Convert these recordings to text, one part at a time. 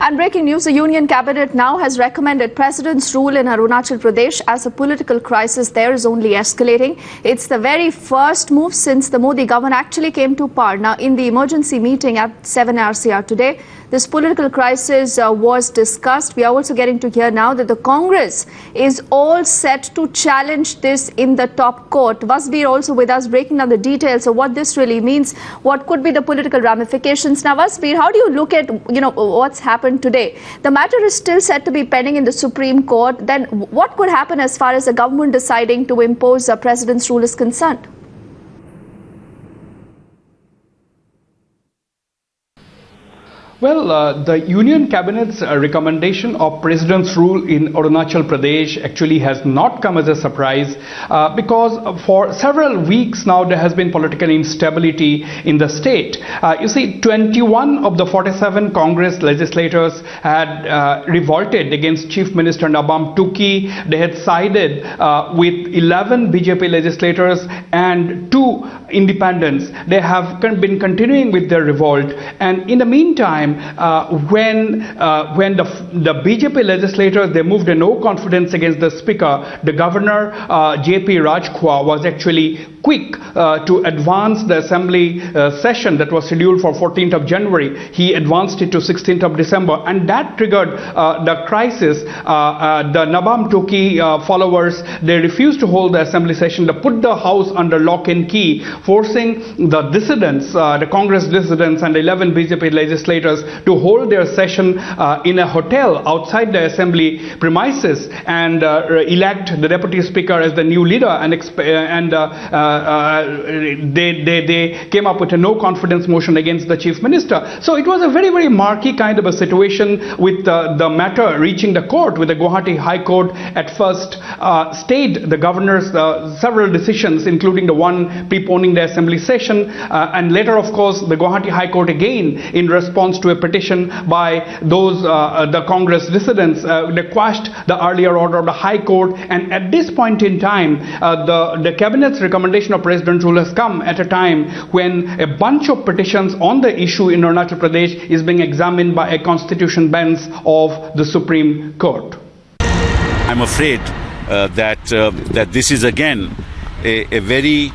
And breaking news, the Union Cabinet now has recommended President's rule in Arunachal Pradesh as the political crisis there is only escalating. It's the very first move since the Modi government actually came to power. Now, in the emergency meeting at 7 RCR today, this political crisis was discussed. We are also getting to hear now that the Congress is all set to challenge this in the top court. Vasbir also with us breaking down the details of what this really means, what could be the political ramifications. Now, Vasbir, how do you look at what's happened today? The matter is still set to be pending in the Supreme Court. Then what could happen as far as the government deciding to impose a president's rule is concerned? Well, the Union Cabinet's recommendation of President's rule in Arunachal Pradesh actually has not come as a surprise because for several weeks now there has been political instability in the state. You see, 21 of the 47 Congress legislators had revolted against Chief Minister Nabam Tuki. They had sided with 11 BJP legislators and 2 independents. They have been continuing with their revolt, and in the meantime, when the BJP legislators, they moved a no confidence against the speaker, the governor J.P. Rajkhwa was actually quick to advance the assembly session that was scheduled for 14th of January. He advanced it to 16th of December, and that triggered the crisis. The Nabam Tuki followers, they refused to hold the assembly session. They put the house under lock and key, forcing the dissidents, the Congress dissidents and 11 BJP legislators to hold their session in a hotel outside the assembly premises and elect the deputy speaker as the new leader, and they came up with a no confidence motion against the chief minister. So it was a very, very murky kind of a situation, with the matter reaching the court, with the Gauhati High Court at first stayed the governor's several decisions, including the one preponing the assembly session, and later, of course, the Gauhati High Court again, in response to a petition by those the Congress dissidents, they quashed the earlier order of the High Court. And at this point in time, the Cabinet's recommendation of President's rule has come at a time when a bunch of petitions on the issue in Arunachal Pradesh is being examined by a constitution bench of the Supreme Court. I'm afraid that this is again a very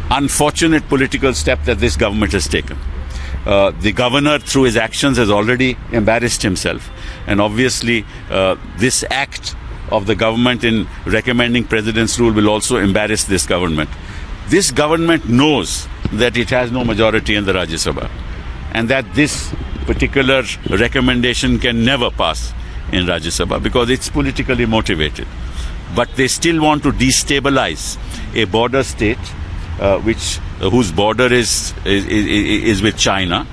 unfortunate political step that this government has taken. The governor, through his actions, has already embarrassed himself, and obviously this act of the government in recommending President's rule will also embarrass this government. This government knows that it has no majority in the Rajya Sabha, and that this particular recommendation can never pass in Rajya Sabha because it's politically motivated. But they still want to destabilize a border state whose border is with China,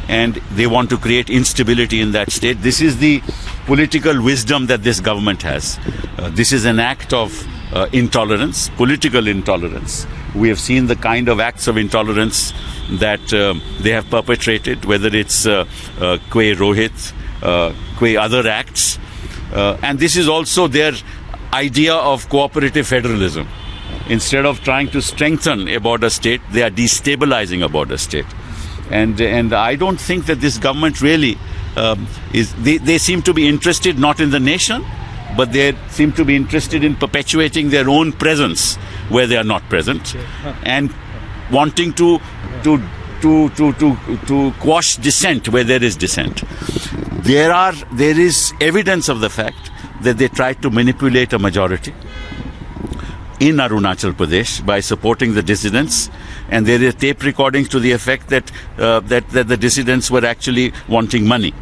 and they want to create instability in that state. This is the political wisdom that this government has. This is an act of intolerance, political intolerance. We have seen the kind of acts of intolerance that they have perpetrated, whether it's Kwe Rohit, Kwe other acts. And this is also their idea of cooperative federalism. Instead of trying to strengthen a border state, they are destabilizing a border state. And I don't think that this government really they seem to be interested not in the nation, but they seem to be interested in perpetuating their own presence where they are not present, and wanting to quash dissent where there is dissent. There is evidence of the fact that they tried to manipulate a majority in Arunachal Pradesh by supporting the dissidents, and there are tape recordings to the effect that the dissidents were actually wanting money.